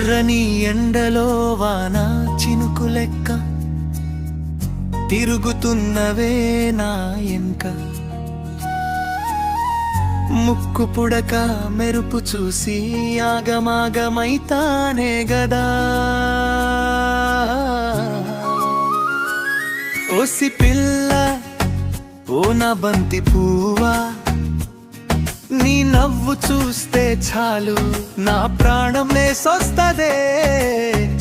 ఎర్రని ఎండలో వాన చినుకు లెక్క తిరుగుతున్నవే నా ఎంక. ముక్కు పుడక మెరుపు చూసి ఆగమాగమైతానే గదా. ఓసి పిల్ల ఓ నా బంతి పువ్వా, నీ నవ్వు చూస్తే చాలు నా ప్రాణం లేసొస్తదే.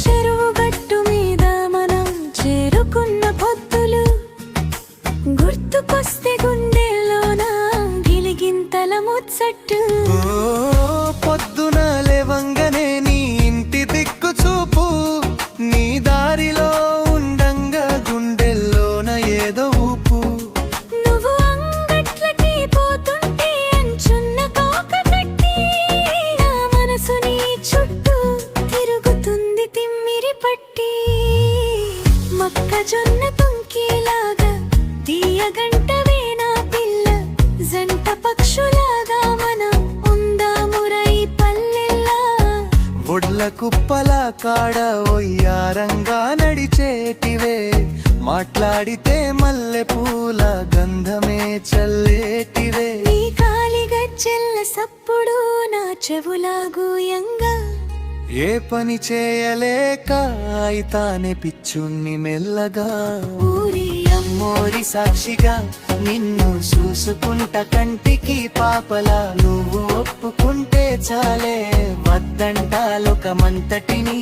చెరువు గట్టు మీద మనం చేరుకున్న పొద్దులు గుర్తుకొస్తే గుండెల్లోన గిలిగింతల ముచ్చట్టు. పొద్దున లేవంగనే నీ ఇంటి దిక్కు చూపు, నీ దారిలో ఉండంగా గుండెల్లోన ఏదో ఊపు. నువ్వు అంగట్లకి పోతుంటే అంచున్న కాకతట్టి నా మనసు నీ చుట్టూ తిరుగుతుంది తిమ్మిరి పట్టి. మొక్కజొన్న తుంకిలాగా తీయగంటవే నా పిల్ల, జంట పక్షులాగా మనం ఉందామురై పల్లెల్లా. ఒడ్ల కుప్పల కాడ ఒయ్యారంగా నడిచేటివే, మాట్లాడితే మల్లె పూల గంధమే చల్లేటివే. నీ కాలి గజ్జెల్ల సప్పుడు నా చెవులా గూయంగా, ఏ పని చేయలేక అయితానే పిచ్చుణ్ణి మెల్లగా. ఊరి అమ్మోరి సాక్షిగా నిన్ను చూసుకుంట కంటికి పాపలా, నువ్వు ఒప్పుకుంటే చాలే వద్దంటాలొకమంతటిని.